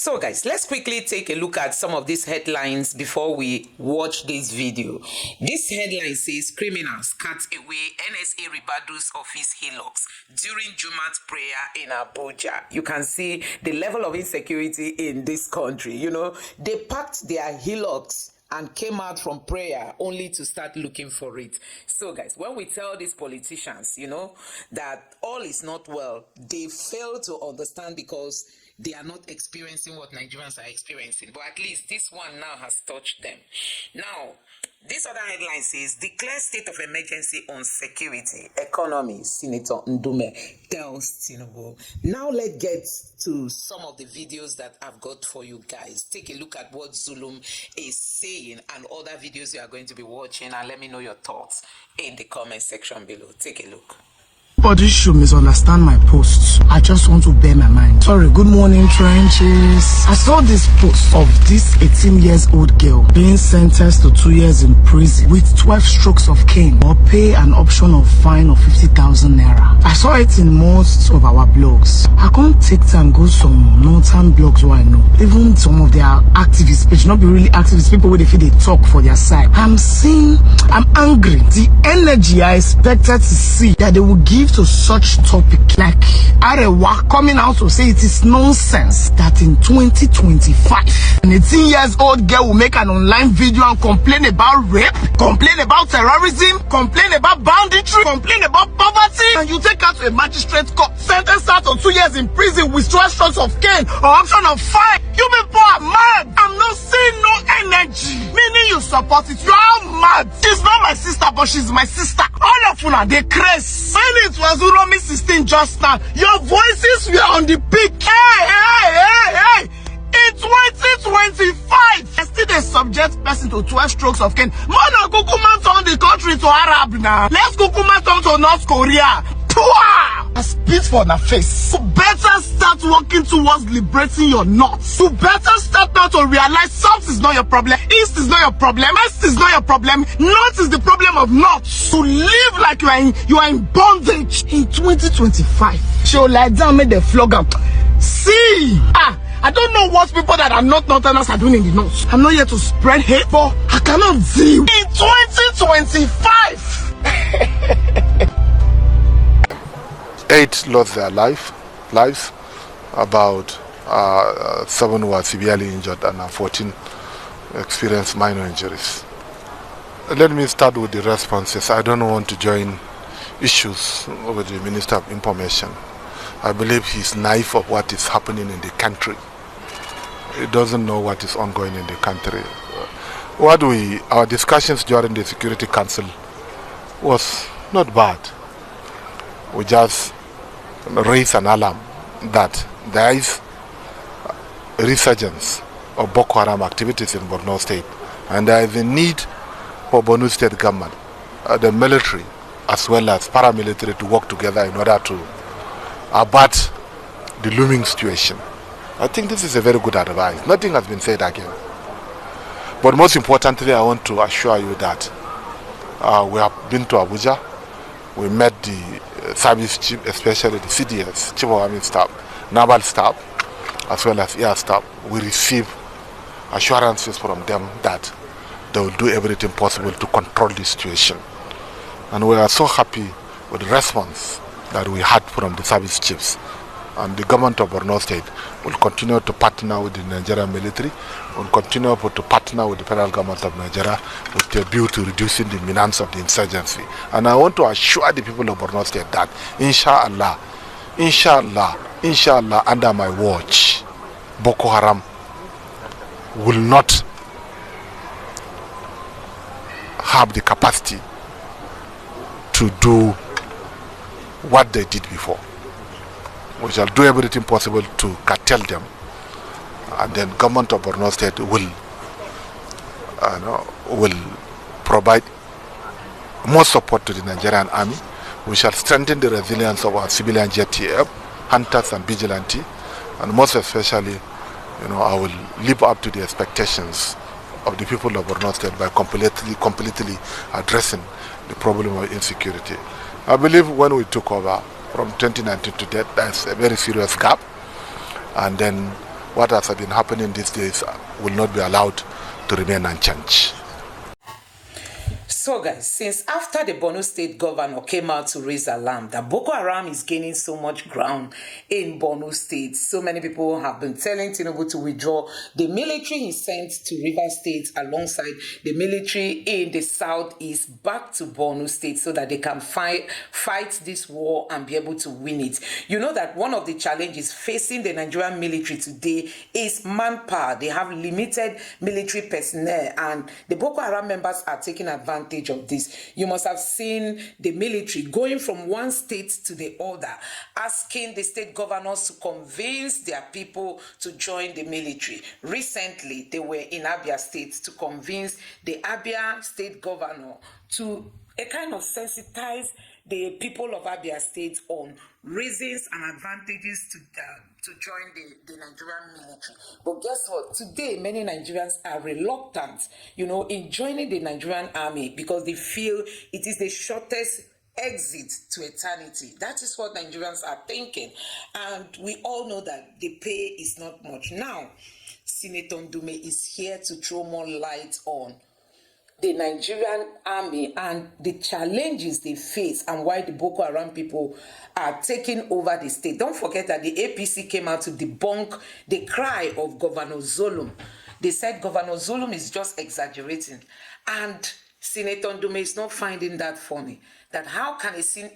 So guys, let's quickly take a look at some of these headlines before we watch this video. This headline says criminals cut away NSA Ribadu's office hillocks during Jumat prayer in Abuja. You can see the level of insecurity in this country. You know, they packed their hillocks and came out from prayer only to start looking for it. So guys, when we tell these politicians, you know, that all is not well, they fail to understand because they are not experiencing what Nigerians are experiencing. But at least this one now has touched them. Now, this other headline says, declare state of emergency on security, economy, Senator Ndume tells Tinubu. Now let's get to some of the videos that I've got for you guys. Take a look at what Zulum is saying and other videos you are going to be watching, and let me know your thoughts in the comment section below. Take a look. Nobody should misunderstand my posts. I just want to bear my mind. Sorry, good morning, trenches. I saw this post of this 18-years-old girl being sentenced to 2 years in prison with 12 strokes of cane or pay an option of fine of 50,000 naira. I saw it in most of our blogs. I can't take time go some northern blogs where I know. Even some of their activist page, not be really activist people where they feel they talk for their side. I'm angry. The energy I expected to see that they would give to such topic like Arewa coming out to say it is nonsense that in 2025 an 18-years-old girl will make an online video and complain about rape, complain about terrorism, complain about banditry, complain about poverty, and you take her to a magistrate court, sentence her to 2 years in prison with 12 strokes of cane or option of fine. You people are mad. I'm not seeing no energy. Meaning you support it. You are mad. She's not my sister, but she's my sister. All of you are they crazy. When it was Uromi 16 just now, your voices were on the peak. Hey. In 2025, still they subject person to 12 strokes of cane. Mona Kukuma turn the country to Arab now. Let's Kukuma turn to North Korea. I spit for the face. You better start working towards liberating your nuts. You better start now to realize south is not your problem, east is not your problem, west is not your problem, north is the problem of nuts. To live like you are in bondage in 2025. She'll lie down, make the flog up. See, I don't know what people that are not northerners are doing in the north. I'm not here to spread hate, but I cannot deal. In 2025. 8 lost their lives, about 7 were severely injured, and 14 experienced minor injuries. Let me start with the responses. I don't want to join issues with the Minister of Information. I believe he's naive of what is happening in the country. He doesn't know what is ongoing in the country. Our discussions during the Security Council was not bad. We just raise an alarm that there is a resurgence of Bökö Häram activities in Borno State, and there is a need for Borno State government, the military as well as paramilitary, to work together in order to abut the looming situation. I think this is a very good advice. Nothing has been said again. But most importantly, I want to assure you that we have been to Abuja. We met the service chief, especially the CDS, Chief of Army Staff, Naval Staff, as well as Air Staff. We receive assurances from them that they will do everything possible to control the situation. And we are so happy with the response that we had from the service chiefs. And the government of Borno State will continue to partner with the Nigerian military, will continue to partner with the federal government of Nigeria with a view to reducing the menace of the insurgency. And I want to assure the people of Borno State that inshallah, under my watch, Bökö Häram will not have the capacity to do what they did before. We shall do everything possible to curtail them, and then government of Borno State will provide more support to the Nigerian army. We shall strengthen the resilience of our civilian JTF, hunters and vigilante, and most especially, I will live up to the expectations of the people of Borno State by completely addressing the problem of insecurity. I believe when we took over from 2019 to date, there's a very serious gap, and then what has been happening these days will not be allowed to remain unchanged. So guys, since after the Borno state governor came out to raise alarm that Boko Haram is gaining so much ground in Borno state, so many people have been telling Tinubu to withdraw the military he sent to River State alongside the military in the southeast back to Borno state so that they can fight this war and be able to win it. You know that one of the challenges facing the Nigerian military today is manpower. They have limited military personnel and the Boko Haram members are taking advantage of this. You must have seen the military going from one state to the other, asking the state governors to convince their people to join the military. Recently, they were in Abia State to convince the Abia State governor to a kind of sensitize the people of Abia State on reasons and advantages to join the Nigerian military. But guess what? Today, many Nigerians are reluctant, in joining the Nigerian army because they feel it is the shortest exit to eternity. That is what Nigerians are thinking. And we all know that the pay is not much. Now, Senator Ndume is here to throw more light on the Nigerian army and the challenges they face and why the Boko Haram people are taking over the state. Don't forget that the APC came out to debunk the cry of Governor Zulum. They said Governor Zulum is just exaggerating. And Senator Ndume is not finding that funny. That how can a sitting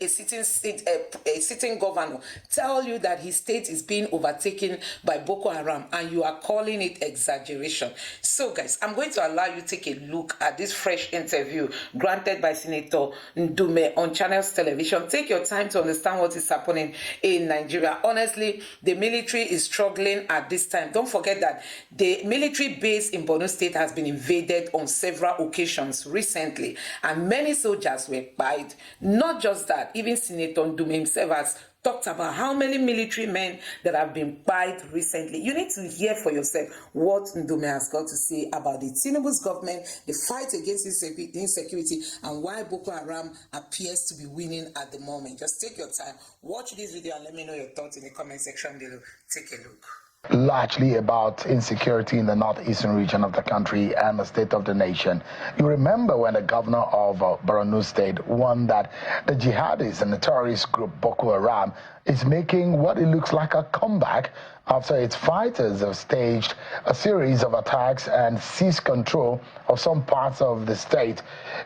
governor tell you that his state is being overtaken by Boko Haram and you are calling it exaggeration? So guys, I'm going to allow you to take a look at this fresh interview granted by Senator Ndume on Channels Television. Take your time to understand what is happening in Nigeria. Honestly, the military is struggling at this time. Don't forget that the military base in Borno State has been invaded on several occasions recently and many soldiers were killed. Not just that, even Senator Ndume himself has talked about how many military men that have been killed recently. You need to hear for yourself what Ndume has got to say about the Tinubu's government, the fight against insecurity, and why Boko Haram appears to be winning at the moment. Just take your time, watch this video, and let me know your thoughts in the comment section below. Take a look. Largely about insecurity in the northeastern region of the country and the state of the nation. You remember when the governor of Borno State warned that the jihadis and the terrorist group Boko Haram is making what it looks like a comeback after its fighters have staged a series of attacks and seized control of some parts of the state.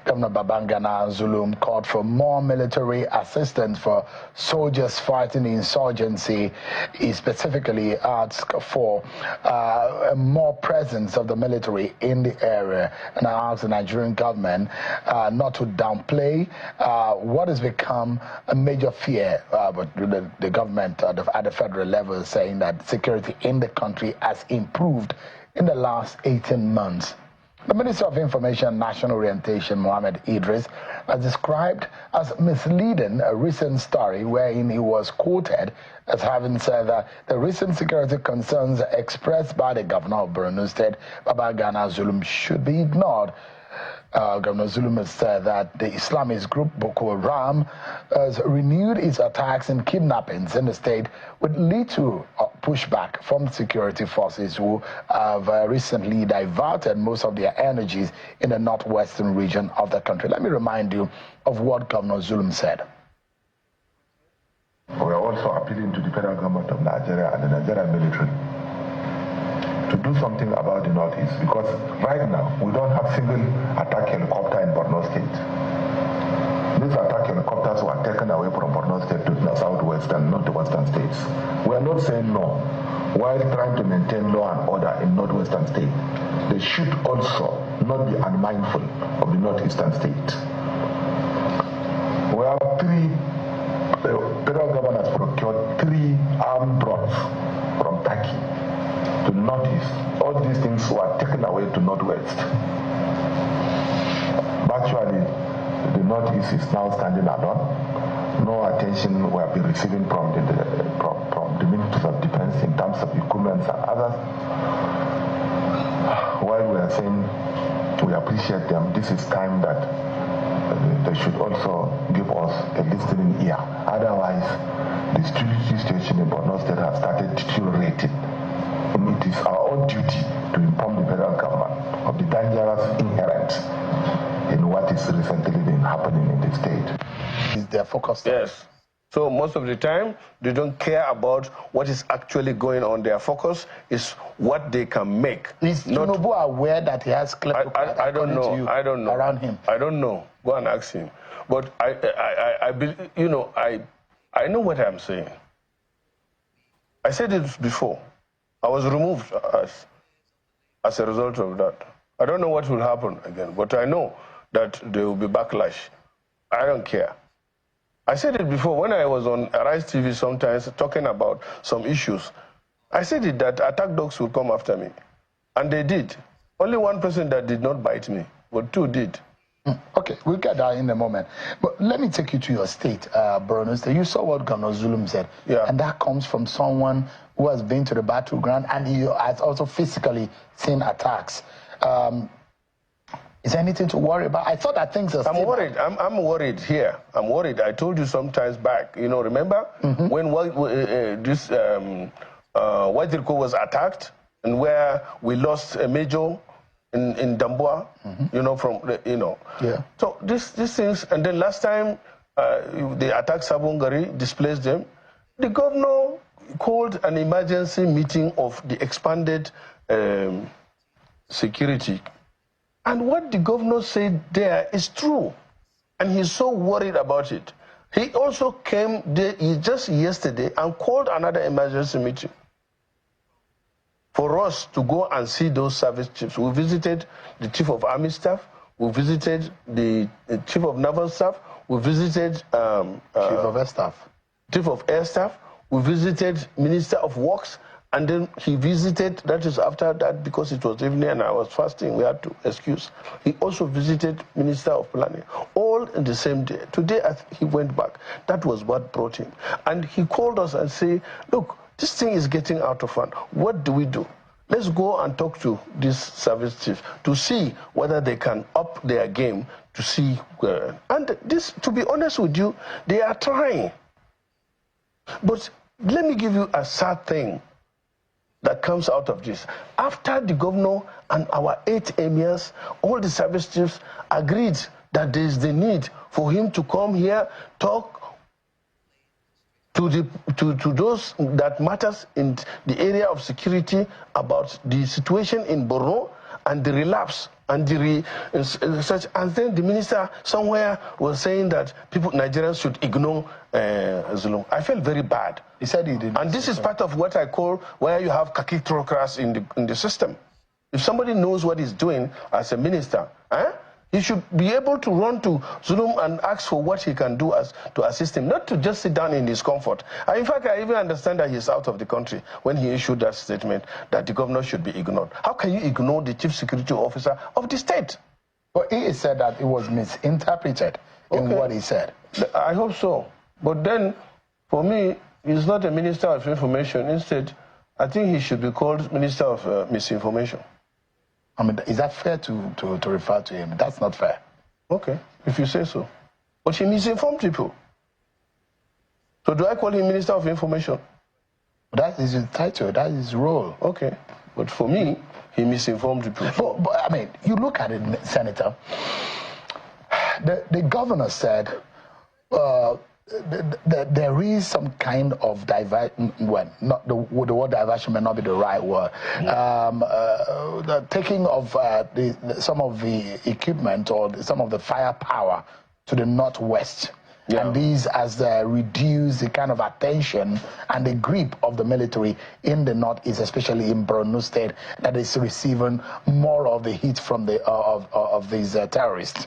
Governor Babangana Zulum called for more military assistance for soldiers fighting the insurgency. He specifically asked for more presence of the military in the area, and I asked the Nigerian government not to downplay what has become a major fear, but the government at the federal level is saying that security in the country has improved in the last 18 months. The Minister of Information and National Orientation, Mohammed Idris, has described as misleading a recent story wherein he was quoted as having said that the recent security concerns expressed by the governor of Borno State, Babangana Zulum, should be ignored. Governor Zulum has said that the Islamist group Boko Haram has renewed its attacks and kidnappings in the state, would lead to pushback from security forces who have recently diverted most of their energies in the northwestern region of the country. Let me remind you of what Governor Zulum said. We are also appealing to the federal government of Nigeria and the Nigerian military to do something about the northeast, because right now we don't have single attack helicopter in Borno State. These attack helicopters were taken away from Borno State to the southwestern, not the western states. We are not saying no, while trying to maintain law and order in northwestern state. They should also not be unmindful of the northeastern state. We have the federal government has procured 3 armed drones from Turkey to the northeast. All these things were taken away to northwest. Virtually, the northeast is now standing alone. No attention will be receiving from the Ministries of Defense in terms of equipment and others. While we are saying we appreciate them, this is time that they should also give us a listening ear. Otherwise, the security situation in Borno State has started deteriorating. And it is our own duty to inform the federal government of the dangers inherent in what is recently been happening in the state. Is their focus? Yes. So most of the time, they don't care about what is actually going on. Their focus is what they can make. Is Tinubu aware that he has kleptocrats I don't know. I don't know. Around him? I don't know. Go and ask him. But I know what I'm saying. I said it before. I was removed as a result of that. I don't know what will happen again, but I know that there will be backlash. I don't care. I said it before when I was on Arise TV sometimes talking about some issues. I said it that attack dogs will come after me. And they did. Only one person that did not bite me, but two did. Okay, we'll get that in a moment. But let me take you to your state, Borno State. You saw what Gov Zulum said. Yeah. And that comes from someone who has been to the battleground and he has also physically seen attacks. Is there anything to worry about? I thought that things are I'm worried. I'm worried here. I'm worried. I told you sometimes back, remember when this White Rico was attacked and where we lost a major in Damboa, Yeah. So these things, and then last time they attacked Sabongari, displaced them, the governor called an emergency meeting of the expanded security. And what the governor said there is true. And he's so worried about it. He also came there just yesterday and called another emergency meeting for us to go and see those service chiefs. We visited the chief of army staff. We visited the chief of naval staff. We visited Chief of Air Staff. Chief of Air Staff. We visited Minister of Works. And then he visited, that is after that, because it was evening and I was fasting, we had to excuse. He also visited Minister of Planning, all in the same day. Today, he went back. That was what brought him. And he called us and said, look, this thing is getting out of hand. What do we do? Let's go and talk to this service chief to see whether they can up their game to see where. And this, to be honest with you, they are trying. But let me give you a sad thing that comes out of this. After the governor and our 8 emirs, all the service chiefs agreed that there is the need for him to come here, talk to those that matters in the area of security about the situation in Borno and the relapse and the such. And then the minister somewhere was saying that Nigerians should ignore Zulum. I felt very bad. He said he didn't. And this is part of what I call where you have kakitocrats in the system. If somebody knows what he's doing as a minister, he should be able to run to Zulum and ask for what he can do to assist him, not to just sit down in his comfort. And in fact, I even understand that he's out of the country when he issued that statement that the governor should be ignored. How can you ignore the chief security officer of the state? But he said that it was misinterpreted in what he said. I hope so. But then, for me, he's not a minister of information. Instead, I think he should be called Minister of Misinformation. I mean, is that fair to refer to him? That's not fair. Okay, if you say so. But he misinformed people. So do I call him Minister of Information? That is his title. That is his role. Okay. But for me, he misinformed people. But I mean, you look at it, Senator. The governor said there is some kind of diversion. Well, not the word diversion may not be the right word. The taking of some of the equipment or some of the firepower to the northwest. Yeah. And these has reduced the kind of attention and the grip of the military in the northeast, especially in Borno State, that is receiving more of the heat from of these terrorists.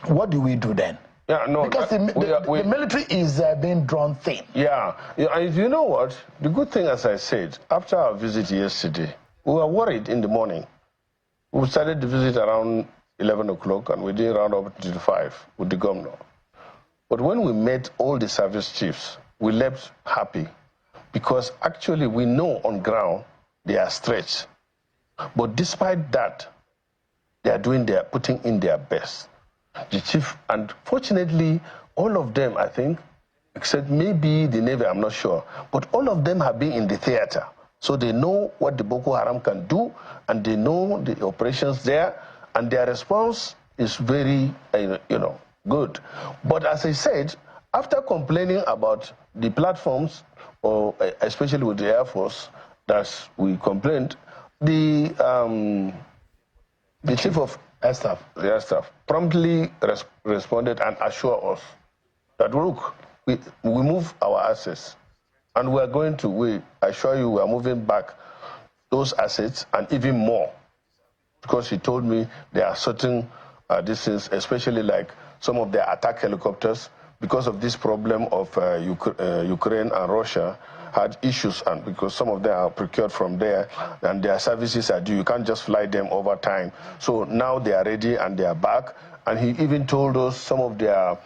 What do we do then? Yeah, no, because the military is being drawn thin. Yeah, and you know what? The good thing, as I said, after our visit yesterday, we were worried in the morning. We started the visit around 11 o'clock and we did round up to 5 with the governor. But when we met all the service chiefs, we left happy because actually we know on ground they are stretched. But despite that, they are putting in their best. The chief, and fortunately, all of them, I think, except maybe the Navy, I'm not sure, but all of them have been in the theater. So they know what the Boko Haram can do, and they know the operations there, and their response is very, good. But as I said, after complaining about the platforms, or especially with the Air Force, that we complained, the chief of Air Staff, the Air Staff promptly responded and assured us that, look, we move our assets, and we are going to, I assure you, we are moving back those assets and even more. Because he told me there are certain things, especially like some of their attack helicopters, because of this problem of Ukraine and Russia had issues, and because some of them are procured from there and their services are due, you can't just fly them over time. So now they are ready and they are back. And he even told us some of their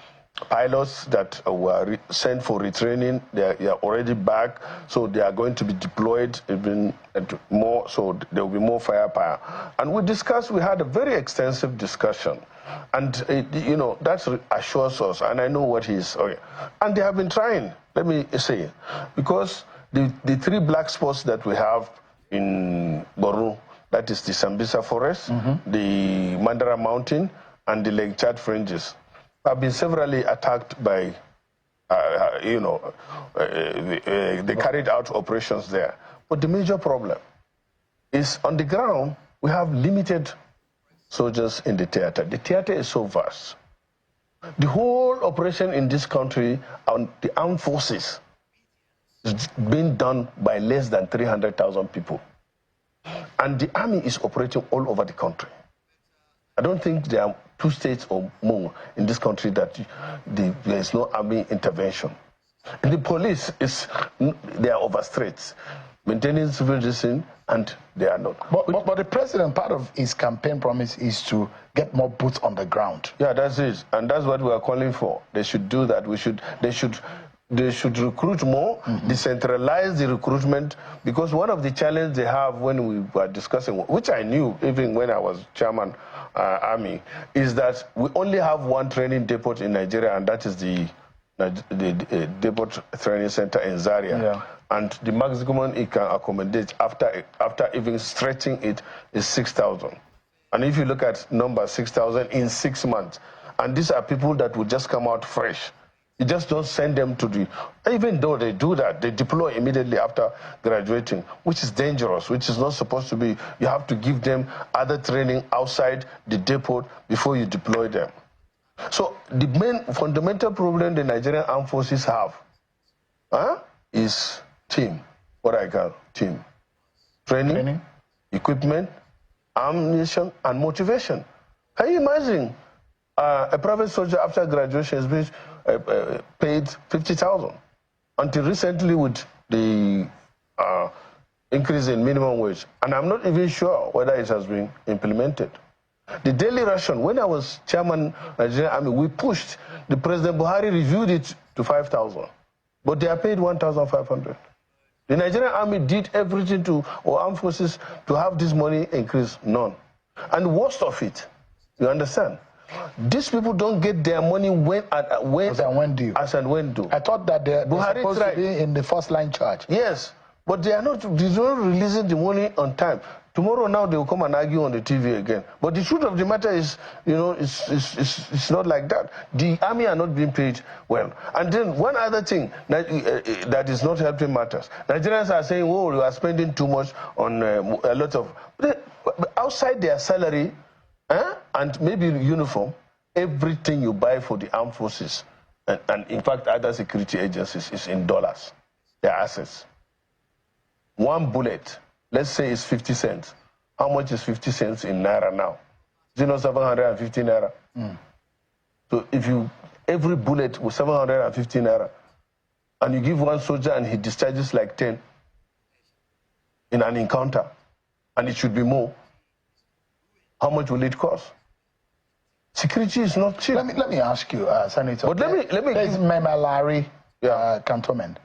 pilots that were sent for retraining, they are already back, so they are going to be deployed even more, so there will be more firepower. And we had a very extensive discussion, and that assures us, and I know what he's, and they have been trying, let me say, because the 3 black spots that we have in Borno, that is the Sambisa Forest, the Mandara Mountain, and the Lake Chad fringes, have been severally attacked by, they carried out operations there. But the major problem is on the ground, we have limited soldiers in the theater. The theater is so vast. The whole operation in this country, on the armed forces, is being done by less than 300,000 people. And the army is operating all over the country. I don't think there are 2 states or more in this country that there is no army intervention. And the police they are overstretched, maintaining civil discipline, and they are not. But the president, part of his campaign promise is to get more boots on the ground. Yeah, that's it, and that's what we are calling for. They should do that. They should recruit more, decentralize the recruitment, because one of the challenges they have when we were discussing, which I knew even when I was chairman army, is that we only have 1 training depot in Nigeria, and that is the depot training center in Zaria. Yeah. And the maximum it can accommodate after even stretching it is 6,000. And if you look at number 6,000 in 6 months, and these are people that will just come out fresh. You just don't send them to even though they do that, they deploy immediately after graduating, which is dangerous, which is not supposed to be. You have to give them other training outside the depot before you deploy them. So the main fundamental problem the Nigerian armed forces have is team, what I call team. Training, equipment, ammunition, and motivation. Can you imagine a private soldier after graduation is being paid 50,000 until recently with the increase in minimum wage, and I'm not even sure whether it has been implemented. The daily ration, when I was chairman Nigerian Army, we pushed, the President Buhari reviewed it to 5,000, but they are paid 1,500. The Nigerian Army did everything or armed forces to have this money increase, none. And worst of it, you understand, these people don't get their money as and when due. I thought that they're supposed to be in the first line charge. Yes, but they're not releasing the money on time. Tomorrow now they will come and argue on the TV again. But the truth of the matter is, it's not like that. The army are not being paid well. And then one other thing that is not helping matters. Nigerians are saying, oh, you are spending too much on a lot of... outside their salary, and maybe uniform, everything you buy for the armed forces, and in fact other security agencies, is in dollars, their assets. 1 bullet, let's say it's 50 cents. How much is 50 cents in Naira now? 750 Naira. So if every bullet with 750 Naira, and you give 1 soldier and he discharges like 10 in an encounter, and it should be more, how much will it cost? Security is not cheap. Let me ask you, Senator. But let me there's Memalari cantonment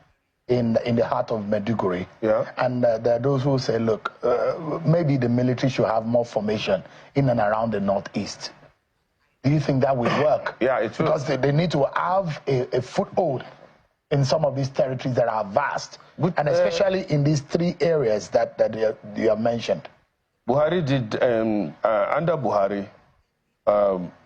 in the heart of Maiduguri. Yeah. And there are those who say, look, maybe the military should have more formation in and around the northeast. Do you think that will work? Yeah, it will. Because they need to have a foothold in some of these territories that are vast, and especially in these 3 areas that you have mentioned? Buhari did, under Buhari,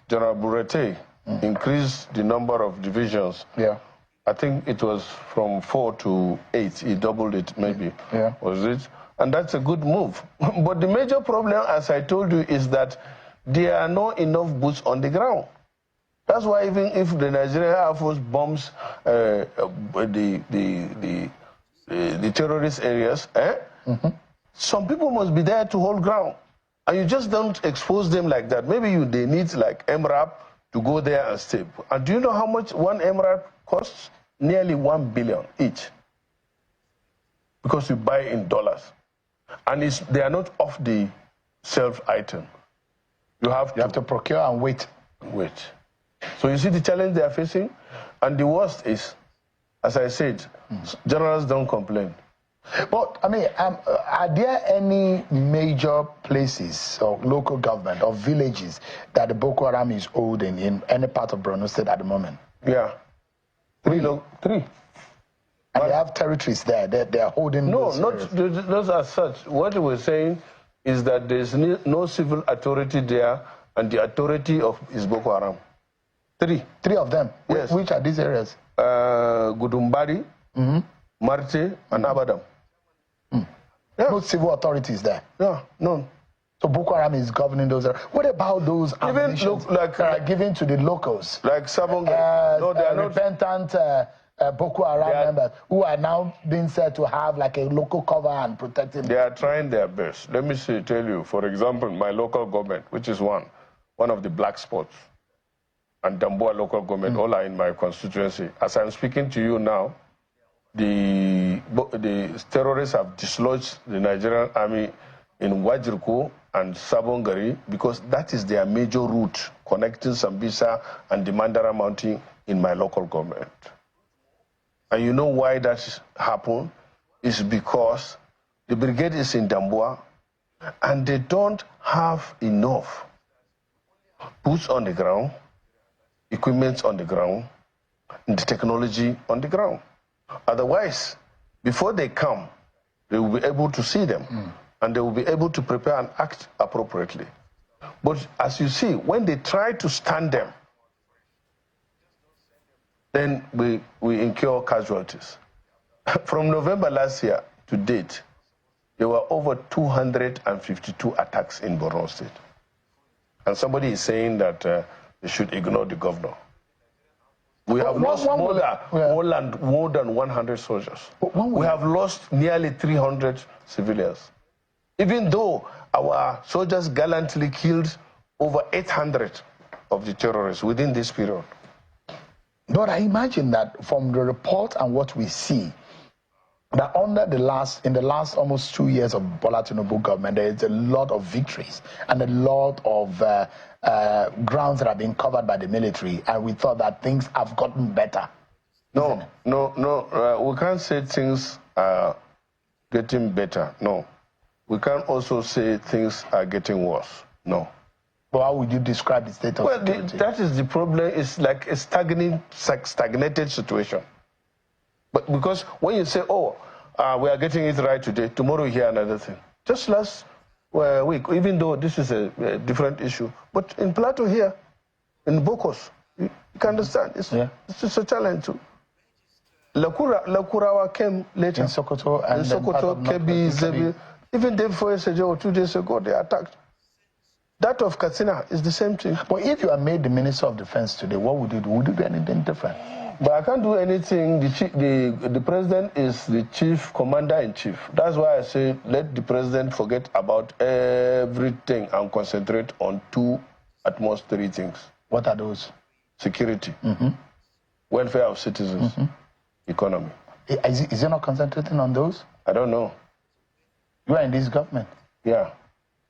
General Burete increased the number of divisions. Yeah. I think it was from 4 to 8. He doubled it, maybe. Yeah. Was it? And that's a good move. But the major problem, as I told you, is that there are not enough boots on the ground. That's why even if the Nigerian Air Force bombs the terrorist areas, some people must be there to hold ground. And you just don't expose them like that. Maybe they need like MRAP to go there and stay. And do you know how much one MRAP costs? Nearly $1 billion each. Because you buy in dollars. And they are not off the shelf item. You have to procure and wait. So you see the challenge they are facing? And the worst is, as I said, generals don't complain. But, I mean, are there any major places or local government or villages that the Boko Haram is holding in any part of Borno State at the moment? Yeah. 3. And they have territories there. They are holding those areas. Those as such. What we're saying is that there's no civil authority there, and the authority is Boko Haram. 3. 3 of them? Yes. Which are these areas? Gudumbari, Marte, and Abadam. Yeah. No civil authorities there? Yeah, none. So Boko Haram is governing those areas. What about those ammunitions that are given to the locals? Like Sabonga. No, they are repentant Boko Haram members who are now being said to have like a local cover and protecting them. They are trying their best. Let me tell you, for example, my local government, which is one of the black spots, and Damboa local government, all are in my constituency. As I'm speaking to you now, the terrorists have dislodged the Nigerian army in Wajirko and Sabongari because that is their major route connecting Sambisa and the Mandara Mountain in my local government. And you know why that happened? It's because the brigade is in Damboa and they don't have enough boots on the ground, equipment on the ground, and the technology on the ground. Otherwise, before they come, they will be able to see them and they will be able to prepare and act appropriately. But as you see, when they try to stand them, then we incur casualties. From November last year to date, there were over 252 attacks in Borno State. And somebody is saying that they should ignore the governor. We have lost more than 100 soldiers. We have lost nearly 300 civilians. Even though our soldiers gallantly killed over 800 of the terrorists within this period. But I imagine that from the report and what we see, that in the last almost 2 years of Bola Tinubu government, there is a lot of victories and a lot of grounds that are being covered by the military, and we thought that things have gotten better. No, we can't say things are getting better. No, we can't also say things are getting worse. No. But how would you describe the state of security? That is the problem. It's like a stagnated situation. But because when you say, we are getting it right today, tomorrow you hear another thing. Just last week, even though this is a different issue, but in Plateau here, in Bokos, you can understand, it's just a challenge too. Lakurawa came later. In Sokoto, and Kebi, Zebi, even day before yesterday or 2 days ago, they attacked. That of Katsina is the same thing. But if you are made the Minister of Defense today, what would you do? Would you do anything different? But I can't do anything. The president is the chief commander-in-chief. That's why I say let the president forget about everything and concentrate on 2, at most 3 things. What are those? Security, welfare of citizens, economy. Is he not concentrating on those? I don't know. You are in this government? Yeah.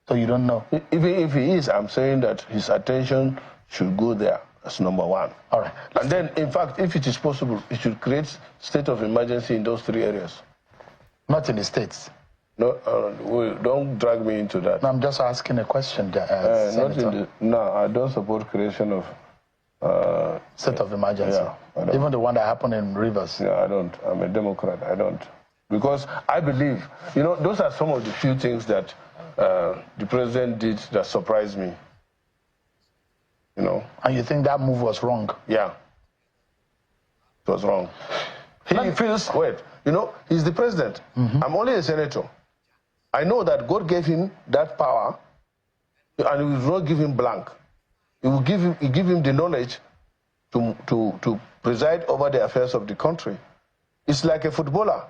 So you don't know? Even if he is, I'm saying that his attention should go there. That's number 1. All right. And then, in fact, if it is possible, it should create state of emergency in those 3 areas. Not in the states? No, don't drag me into that. No, I'm just asking a question. No, I don't support creation of state of emergency. Yeah, even the one that happened in Rivers. Yeah, I don't. I'm a Democrat. I don't. Because I believe, those are some of the few things that the president did that surprised me. And you think that move was wrong? Yeah. It was wrong. He feels, he's the president. I'm only a senator. I know that God gave him that power, and he will not give him blank. He will give him the knowledge to preside over the affairs of the country. It's like a footballer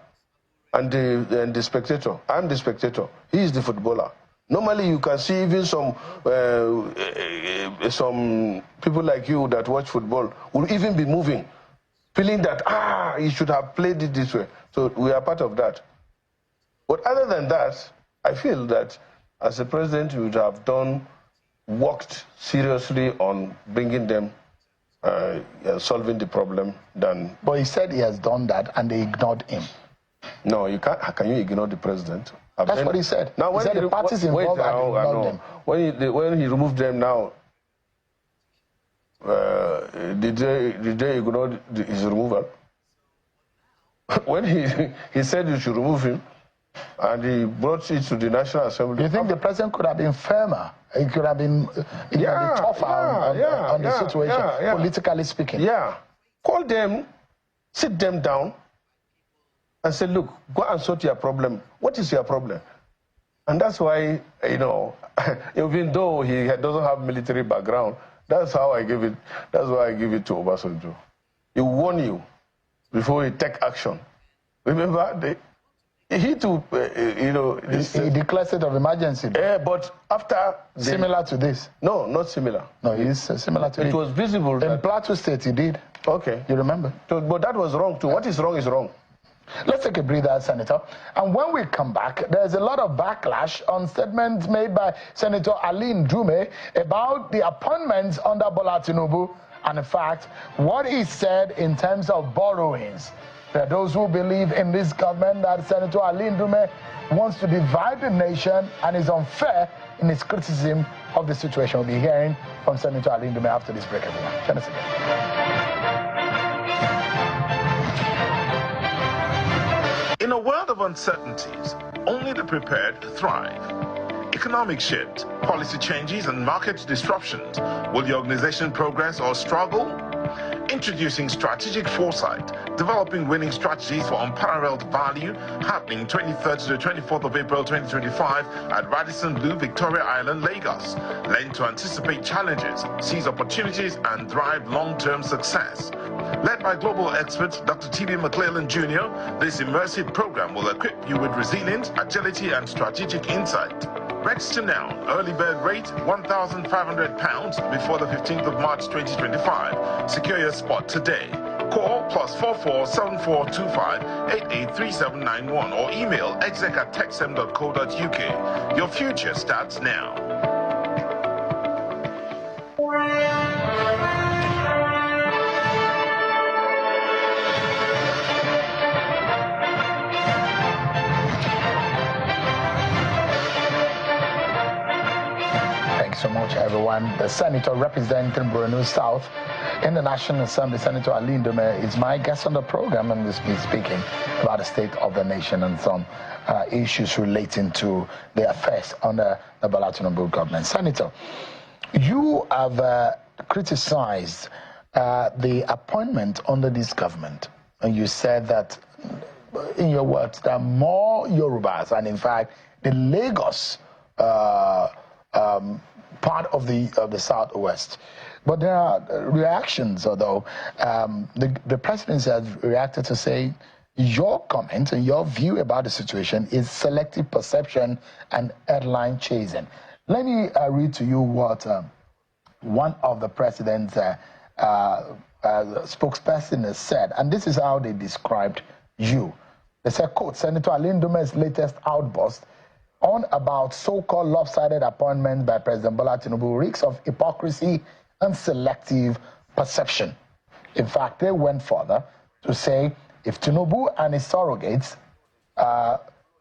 and the spectator. I'm the spectator. He is the footballer. Normally, you can see even some people like you that watch football will even be moving, feeling that, he should have played it this way. So we are part of that. But other than that, I feel that as a president, you would have worked seriously on bringing them, solving the problem than... But he said he has done that and they ignored him. No, you can't. How can you ignore the president? That's what he said. Now, he said the parties involved had ignored them. When he removed them now, did they ignore his removal? When he said you should remove him, and he brought it to the National Assembly. Do you think the president could have been firmer? He could have been tougher on the situation, politically speaking? Yeah. Call them, sit them down, and say, look, go and sort your problem. What is your problem? And that's why, even though he doesn't have military background, that's how I give it. That's why I give it to Obasanjo. He warn you before he take action. Remember, he too, he declared state of emergency. But after... Similar to this? No, not similar. No, he's similar to it. It was visible. In Plateau State, he did. Okay. You remember? But that was wrong too. What is wrong is wrong. Let's take a breather, Senator. And when we come back, there's a lot of backlash on statements made by Senator Ali Ndume about the appointments under Bola Tinubu and, in fact, what he said in terms of borrowings. There are those who believe in this government that Senator Ali Ndume wants to divide the nation and is unfair in his criticism of the situation. We'll be hearing from Senator Ali Ndume after this break, everyone. Join us again. In a world of uncertainties, only the prepared thrive. Economic shift, policy changes, and market disruptions. Will your organization progress or struggle? Introducing Strategic Foresight, developing winning strategies for unparalleled value, happening 23rd to the 24th of April 2025 at Radisson Blu, Victoria Island, Lagos. Learn to anticipate challenges, seize opportunities, and drive long-term success. Led by global expert Dr. T.B. McClellan Jr., this immersive program will equip you with resilience, agility, and strategic insight. Register now. Early bird rate £1,500 before the 15th of March 2025. Secure your spot today. Call +44 7425 883791 or email exec@texem.co.uk. Your future starts now. So much, everyone. The senator representing Borno South in the National Assembly, Senator Ali Ndume, is my guest on the program, and we'll be speaking about the state of the nation and some issues relating to the affairs under the Bola Tinubu government. Senator, you have criticized the appointment under this government, and you said that, in your words, there are more Yorubas, and in fact, the Lagos part of the Southwest. But there are reactions, although the president has reacted to say your comment and your view about the situation is selective perception and headline chasing. Let me read to you what one of the president's spokesperson has said, and this is how they described you. They said, quote, Senator Ali Ndume's latest outburst on about so-called lopsided appointments by President Bola Tinubu reeks of hypocrisy and selective perception. In fact, they went further to say if Tinubu and his surrogates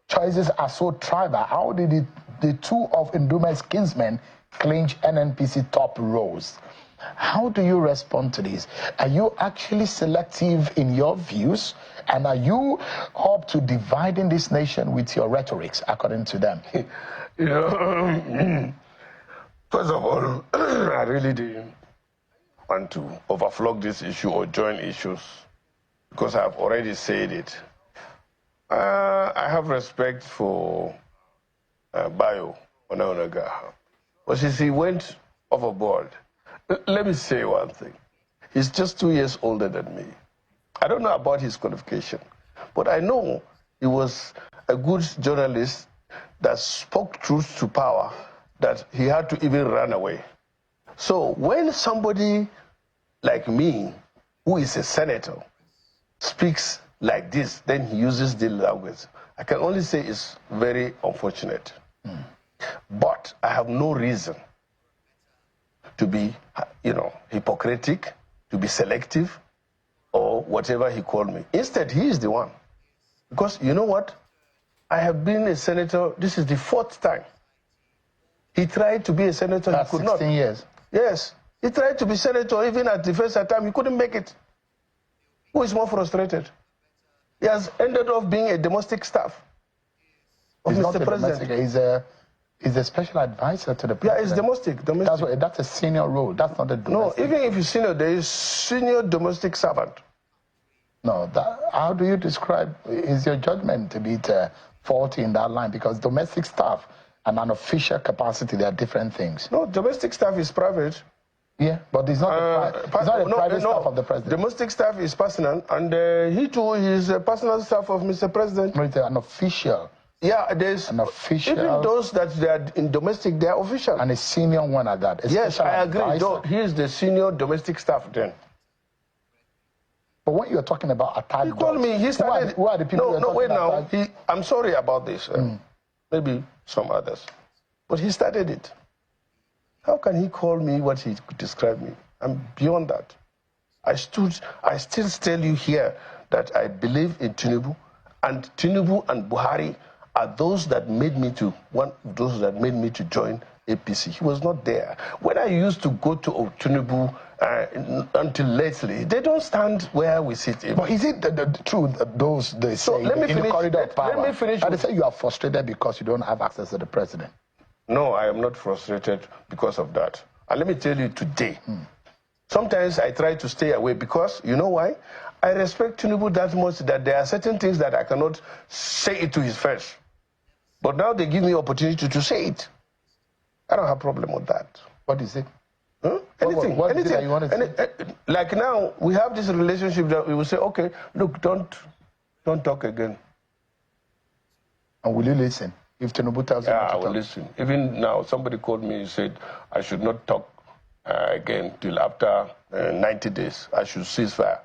choices are so tribal, how did the two of Ndume's kinsmen clinch NNPC top roles? How do you respond to this? Are you actually selective in your views? And are you up to dividing this nation with your rhetorics, according to them? You know, first of all, I really didn't want to overflow this issue or join issues because I've already said it. I have respect for Bio Onaonaga. But since he went overboard, let me say one thing. He's just 2 years older than me. I don't know about his qualification, but I know he was a good journalist that spoke truth to power, that he had to even run away. So when somebody like me, who is a senator, speaks like this, then he uses the language, I can only say it's very unfortunate. But I have no reason to be, hypocritic, to be selective, or whatever he called me. Instead, he is the one. Because you know what? I have been a senator, this is the 4th time. He tried to be a senator, That's he could 16 not. years. Yes. He tried to be senator, even at the first time, he couldn't make it. Who is more frustrated? He has ended up being a domestic staff of He's Mr. not President. He's a special advisor to the president. Yeah, it's domestic. That's a senior role. That's not a domestic. No, even if he's senior, there is senior domestic servant. No, how do you describe, is your judgment a bit faulty in that line? Because domestic staff and an official capacity, they are different things. No, domestic staff is private. Yeah, but it's not a private staff of the president. Domestic staff is personal, and he too is a personal staff of Mr. President. No, it's an official. Yeah, there's an official. Even those that they are in domestic, they are official. And a senior one at that. Yes, I agree. No, he is the senior domestic staff then. But when you're talking about attack, he called me. He started. Who are the people? No, wait now. I'm sorry about this. Maybe some others, but he started it. How can he call me what he described me? I'm beyond that. I still tell you here that I believe in Tinubu, and Tinubu and Buhari are those that made me to join APC. He was not there. When I used to go to Tinubu until lately, they don't stand where we sit. But is it the truth those they say in the corridor of power? Let me finish. They say you are frustrated because you don't have access to the president. No, I am not frustrated because of that. And let me tell you today, sometimes I try to stay away because, you know why? I respect Tinubu that much that there are certain things that I cannot say it to his face. But now they give me opportunity to say it. I don't have a problem with that. What is it? Anything. What is it that you want to say? Like now, we have this relationship that we will say, okay, look, don't talk again. And will you listen? If Tinubu tells you I will listen. Even now, somebody called me and said I should not talk again till after 90 days. I should cease fire.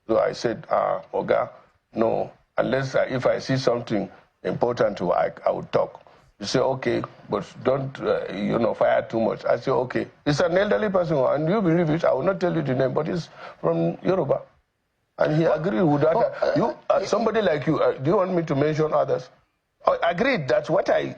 So I said, Oga, no, unless if I see something important, I would talk. You say, okay, but don't, fire too much. I say, okay. It's an elderly person, and you believe it, I will not tell you the name, but it's from Yoruba. And he agreed with that. Somebody like you, do you want me to mention others? I agreed that what I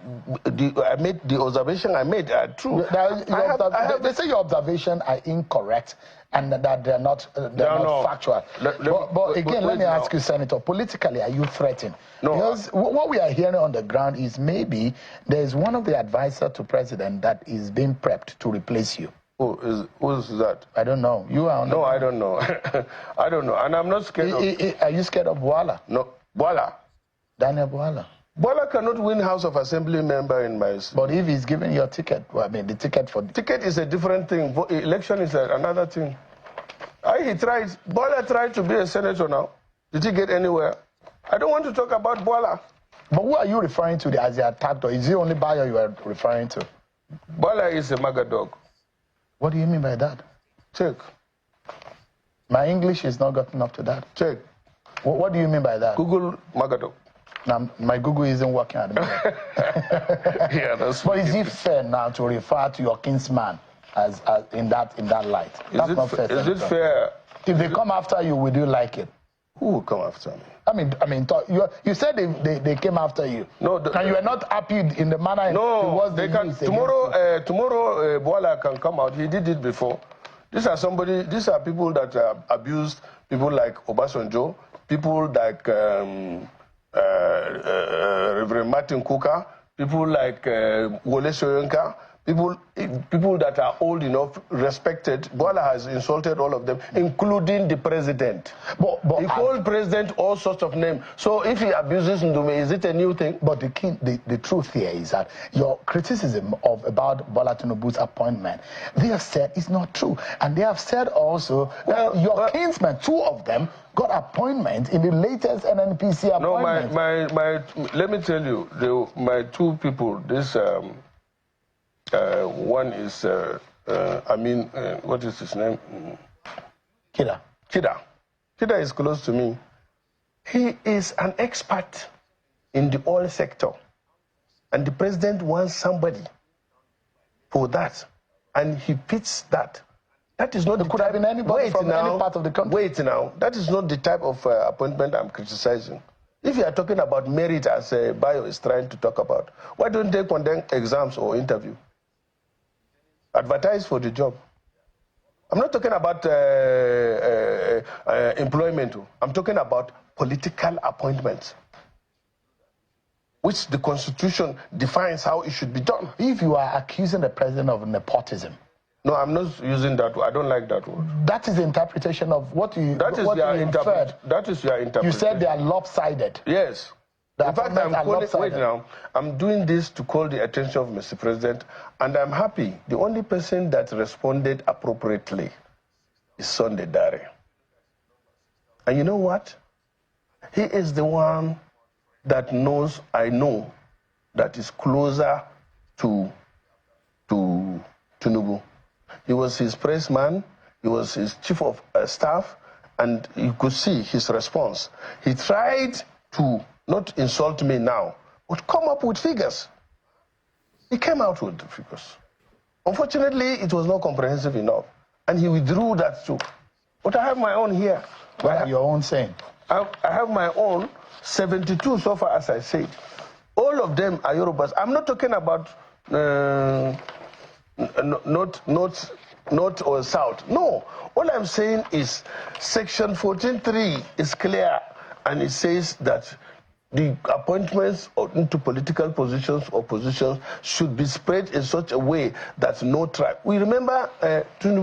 made, the observation I made are true. They say your observations are incorrect and that they're not factual. But again, let me ask you, Senator, politically, are you threatened? No. Because what we are hearing on the ground is maybe there's one of the advisors to president that is being prepped to replace you. Who is that? I don't know. You are on No, I don't know. I don't know. And I'm not scared of... Are you scared of Boala? No. Boala? Daniel Boala. Bola cannot win House of Assembly member in my... But if he's giving you a ticket, the ticket for... Ticket is a different thing. Election is another thing. Bola tried to be a senator now. Did he get anywhere? I don't want to talk about Bola. But who are you referring to as the attacked, or is it only Bayo you are referring to? Bola is a MAGA dog. What do you mean by that? Check. My English is not gotten up to that. Check. What do you mean by that? Google MAGA dog. Now, my Google isn't working at the moment. Yeah, that's. But is it fair now to refer to your kinsman as in that light? That's not fair. Is it fair? If they come after you, would you like it? Who will come after me? I mean, you said they came after you. No, and you were not happy in the manner. No, they can. Tomorrow, Bola can come out. He did it before. These are people that abused people like Obasanjo, people like Reverend Martin Kuka, people like Wole Soyinka, people that are old enough, respected. Bola has insulted all of them, including the president. But he called president all sorts of names. So if he abuses Ndume, is it a new thing? But the truth here is that your criticism about Bola Tinubu's appointment, they have said it's not true. And they have said also that your kinsmen, 2 of them, got appointment in the latest NNPC appointment. No, let me tell you, my 2 people, this... one is, what is his name? Kida. Kida is close to me. He is an expert in the oil sector. And the president wants somebody for that. And he pitched that. That is not it could have been anybody from any part of the country. Wait now. That is not the type of appointment I'm criticizing. If you are talking about merit, as Bio is trying to talk about, why don't they conduct exams or interview? Advertise for the job. I'm not talking about employment. I'm talking about political appointments, which the Constitution defines how it should be done. If you are accusing the president of nepotism. No, I'm not using that word. I don't like that word. That is the interpretation of what you inferred. That is your interpretation. You said they are lopsided. Yes. In fact, I'm doing this to call the attention of Mr. President, and I'm happy. The only person that responded appropriately is Sunday Dare. And you know what? He is the one that knows, I know, that is closer to Tinubu. He was his press man, he was his chief of staff, and you could see his response. He tried to not insult me now, but come up with figures. He came out with the figures. Unfortunately, it was not comprehensive enough, and he withdrew that too. But I have my own here. What are your own saying? I have my own 72 so far, as I said. All of them are Yorubas. I'm not talking about north or south. No. All I'm saying is Section 14.3 is clear, and it says that the appointments into political positions or positions should be spread in such a way that no tribe. We remember, do you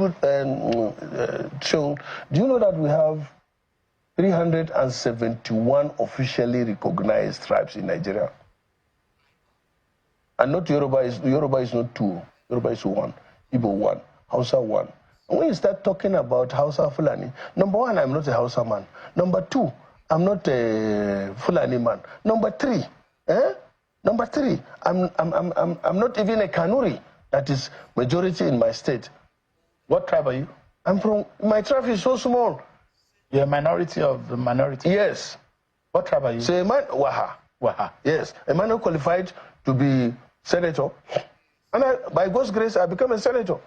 know that we have 371 officially recognized tribes in Nigeria? And not Yoruba is not 2. Yoruba is 1. Igbo 1. Hausa 1. And when you start talking about Hausa Fulani, number 1, I'm not a Hausa man. Number 2, I'm not a Fulani man. Number 3, I'm not even a Kanuri. That is majority in my state. What tribe are you? My tribe is so small. You're a minority of the minority? Yes. What tribe are you? So Waha. Yes. A man who qualified to be senator. And by God's grace, I became a senator.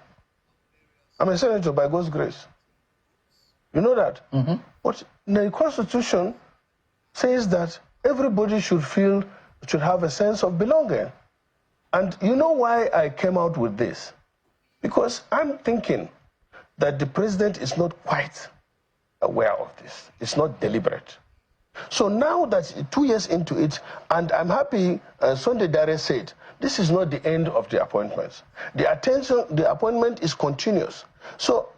I'm a senator by God's grace. You know that? Mm-hmm. But the Constitution says that everybody should have a sense of belonging. And you know why I came out with this? Because I'm thinking that the president is not quite aware of this. It's not deliberate. So now that 2 years into it, and I'm happy, Sunday Dare said, this is not the end of the appointments. The appointment is continuous. So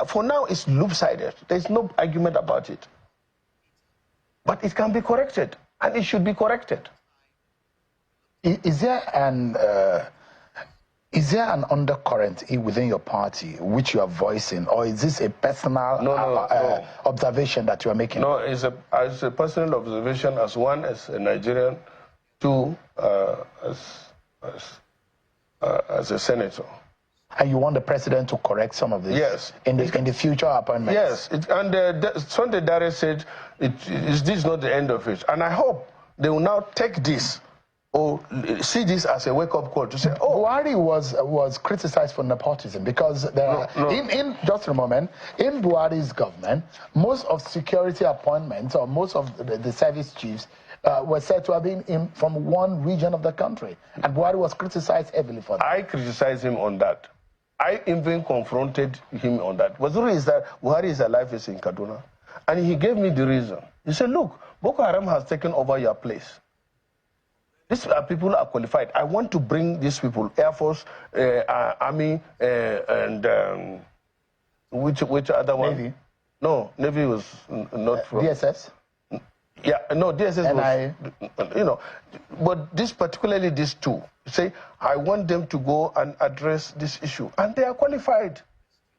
for now, it's loop-sided. There's no argument about it. But it can be corrected, and it should be corrected. Is there an undercurrent within your party which you are voicing, or is this a personal observation that you are making? No, it's a personal observation as one, as a Nigerian, two, as a senator. And you want the president to correct some of this? Yes. In the future appointments? Yes. Sunday Dare said, this is not the end of it. And I hope they will now take this or see this as a wake-up call to say, oh. Buhari was criticized for nepotism because just a moment, in Buhari's government, most of security appointments or most of the service chiefs were said to have been from one region of the country. And Buhari was criticized heavily for that. I criticize him on that. I even confronted him on that. But the reason is that Buhari is alive is in Kaduna. And he gave me the reason. He said, look, Boko Haram has taken over your place. These people are qualified. I want to bring these people, Air Force, Army, and which other one? Navy. No, Navy was not from... DSS? Yeah, no, DSS was... but particularly these two, say, I want them to go and address this issue. And they are qualified.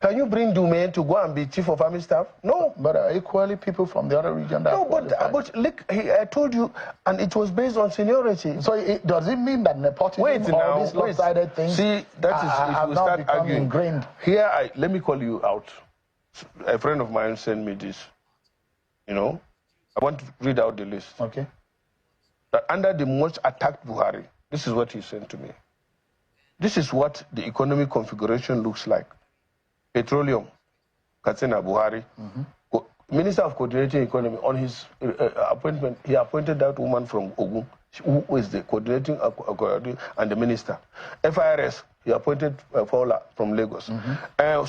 Can you bring Ndume to go and be chief of army staff? No. But equally people from the other region that no, but look, I told you, and it was based on seniority. So does it mean that nepotism or these lopsided things see, that is, if we start arguing, ingrained? Here, let me call you out. A friend of mine sent me this. I want to read out the list. Okay. That under the most attacked Buhari, this is what he sent to me. This is what the economic configuration looks like. Petroleum, Katsina Buhari, Minister of Coordinating Economy. On his appointment, he appointed that woman from Ogun, who is the coordinating and the minister. FIRS, he appointed Fowler from Lagos.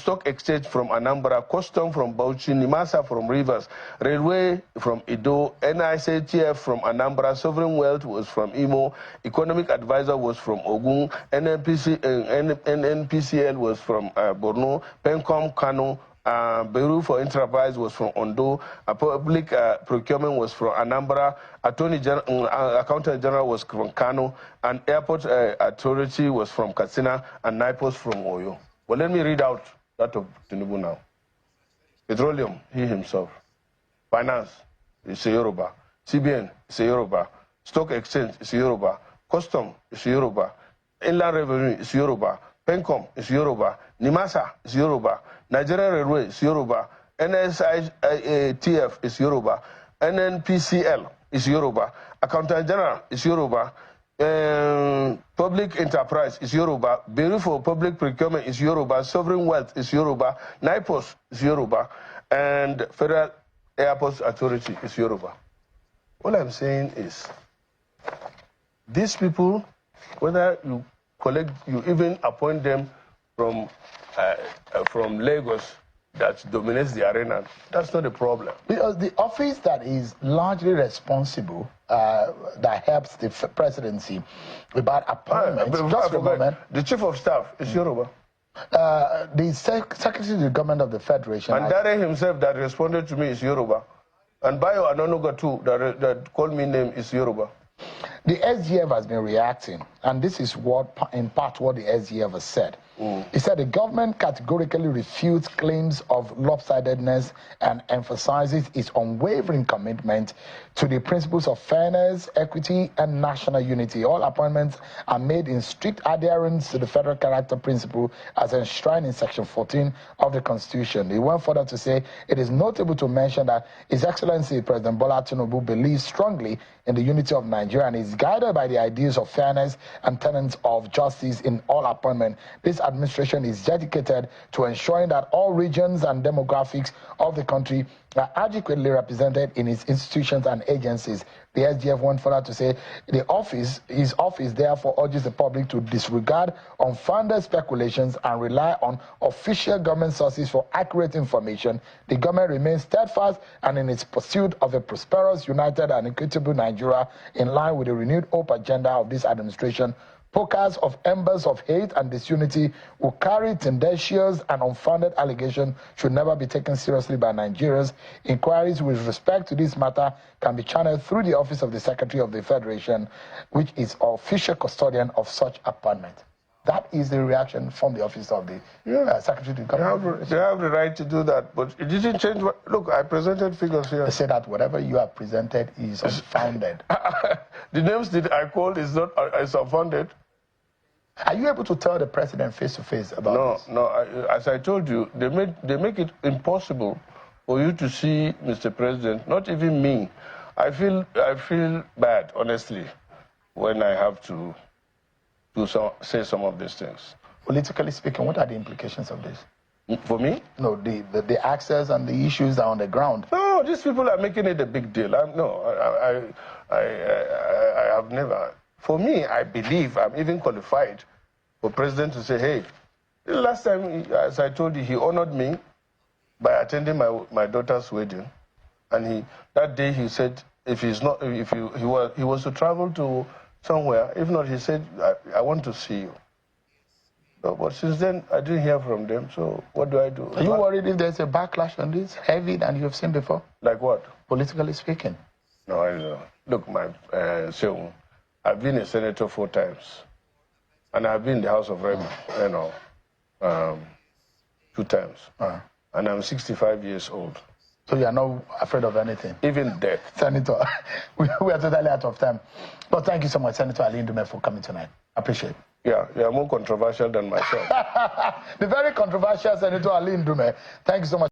Stock Exchange from Anambra, Custom from Bauchi, Nimasa from Rivers, Railway from Edo, NICTF from Anambra, Sovereign Wealth was from Imo, Economic Advisor was from Ogun, NNPCL was from Borno, Pencom, Kanu, Bureau for Enterprise was from Ondo, Public Procurement was from Anambra, Accountant General was from Kano, and Airport Authority was from Katsina, and NIPOS from Oyo. Well, let me read out that of Tinubu now. Petroleum, he himself. Finance, is a Yoruba. CBN, is a Yoruba. Stock Exchange, is a Yoruba. Custom, is a Yoruba. Inland Revenue, is Yoruba. Pencom, is Yoruba. Nimasa, is Yoruba. Nigerian Railway is Yoruba, NSITF is Yoruba, NNPCL is Yoruba, Accountant General is Yoruba, Public Enterprise is Yoruba, Bureau for Public Procurement is Yoruba, Sovereign Wealth is Yoruba, NIPOS is Yoruba, and Federal Airports Authority is Yoruba. All I'm saying is, these people, whether you even appoint them from Lagos that dominates the arena, that's not a problem. Because the office that is largely responsible, that helps the presidency about appointments, just a moment. The chief of staff is Yoruba. The secretary of the government of the federation. And Dare himself that responded to me is Yoruba. And Bayo Anonuga too, that called me name is Yoruba. The SGF has been reacting, and this is in part what the SGF has said. He said the government categorically refutes claims of lopsidedness and emphasizes its unwavering commitment to the principles of fairness, equity, and national unity. All appointments are made in strict adherence to the federal character principle as enshrined in Section 14 of the Constitution. He went further to say it is notable to mention that His Excellency President Bola Tinubu believes strongly in the unity of Nigeria and is guided by the ideas of fairness and tenets of justice in all appointments. This administration is dedicated to ensuring that all regions and demographics of the country are adequately represented in its institutions and agencies. The SGF went further to say his office therefore urges the public to disregard unfounded speculations and rely on official government sources for accurate information. The government remains steadfast and in its pursuit of a prosperous, united, and equitable Nigeria in line with the renewed hope agenda of this administration. Pokers of embers of hate and disunity who carry tendentious and unfounded allegations should never be taken seriously by Nigerians. Inquiries with respect to this matter can be channeled through the Office of the Secretary of the Federation, which is official custodian of such appointment. That is the reaction from the Office of the Secretary of the Government. They have the right to do that, but it didn't change. Look, I presented figures here. They say that whatever you have presented is unfounded. The names that I called is unfounded. Are you able to tell the president face to face about this? No. As I told you, they make it impossible for you to see Mr. President. Not even me. I feel bad, honestly, when I have to say some of these things. Politically speaking, what are the implications of this? For me? No, the access and the issues are on the ground. No, these people are making it a big deal. I have never. For me, I believe I'm even qualified for president to say, hey, The last time, as I told you, he honored me by attending my daughter's wedding. And that day he said, if he was to travel to somewhere, if not, he said, I want to see you. So, but since then, I didn't hear from them, so what do I do? Are you worried if there's a backlash on this, heavy than you've seen before? Like what? Politically speaking. No, I don't know. Look, so I've been a senator 4 times. And I've been in the House of Rep, 2 times. And I'm 65 years old. So you are not afraid of anything? Even death. Senator, we are totally out of time. But thank you so much, Senator Ali Ndume, for coming tonight. I appreciate it. Yeah, you are more controversial than myself. The very controversial Senator Ali Ndume. Thank you so much.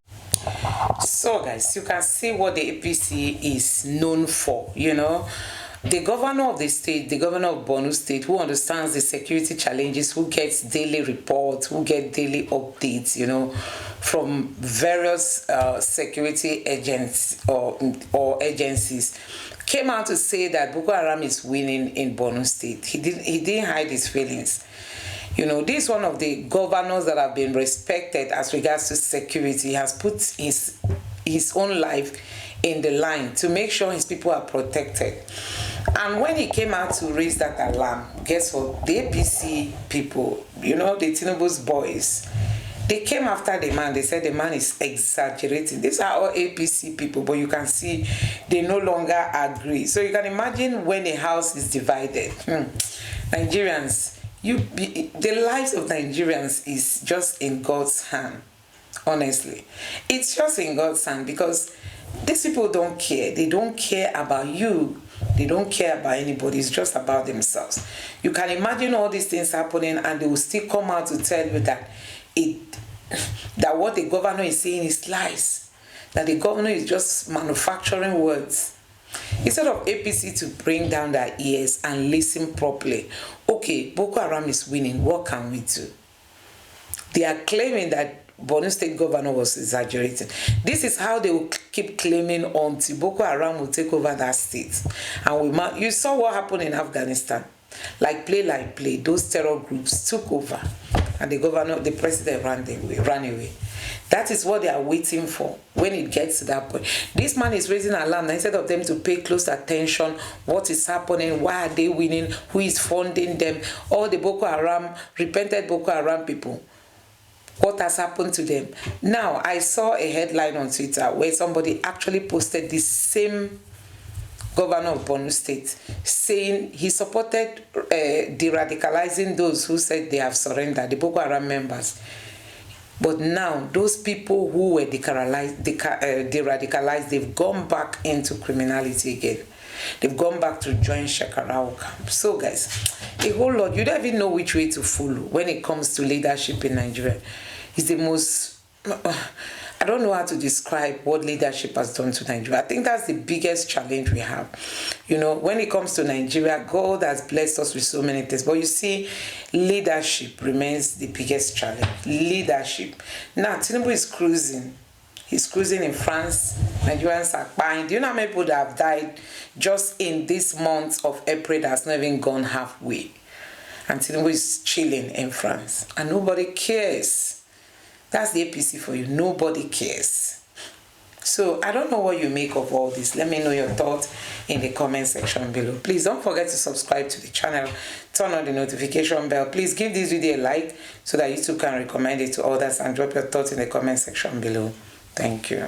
So, guys, you can see what the APC is known for, you know. The governor of the state, the governor of Borno State, who understands the security challenges, who gets daily reports, who get daily updates, you know, from various security agents or agencies, came out to say that Bökö Häram is winning in Borno State. He didn't hide his feelings. You know, this is one of the governors that have been respected as regards to security. He has put his own life in the line to make sure his people are protected. And when he came out to raise that alarm, guess what? The APC people, you know, the Tinubu's boys, they came after the man. They said the man is exaggerating. These are all APC people, but you can see they no longer agree. So you can imagine when a house is divided. Nigerians, the lives of Nigerians is just in God's hand, honestly. It's just in God's hand because these people don't care. They don't care about you. They don't care about anybody. It's just about themselves. You can imagine all these things happening and they will still come out to tell you that that what the governor is saying is lies. That the governor is just manufacturing words. Instead of APC to bring down their ears and listen properly. Okay, Bökö Häram is winning. What can we do? They are claiming that Borno State governor was exaggerating. This is how they will keep claiming until Bökö Häram will take over that state. And you saw what happened in Afghanistan. Like play, those terror groups took over. And the president ran away. That is what they are waiting for when it gets to that point. This man is raising alarm. Instead of them to pay close attention, what is happening, why are they winning, who is funding them, all the Bökö Häram, repented Bökö Häram people. What has happened to them? Now, I saw a headline on Twitter where somebody actually posted the same governor of Borno State saying he supported de-radicalizing those who said they have surrendered, the Bökö Häram members. But now, those people who were de-radicalized, they've gone back into criminality again. They've gone back to join Shekarau camp. So, guys, a whole lot. You don't even know which way to follow when it comes to leadership in Nigeria. It's the most... I don't know how to describe what leadership has done to Nigeria. I think that's the biggest challenge we have. You know, when it comes to Nigeria, God has blessed us with so many things. But you see, leadership remains the biggest challenge. Leadership. Now, Tinubu is cruising. He's cruising in France. Nigerians are buying. Do you know how many people that have died just in this month of April that's not even gone halfway? And Tinubu is chilling in France. And nobody cares. That's the APC for you. Nobody cares. So I don't know what you make of all this. Let me know your thoughts in the comment section below. Please don't forget to subscribe to the channel. Turn on the notification bell. Please give this video a like so that YouTube can recommend it to others, and drop your thoughts in the comment section below. Thank you.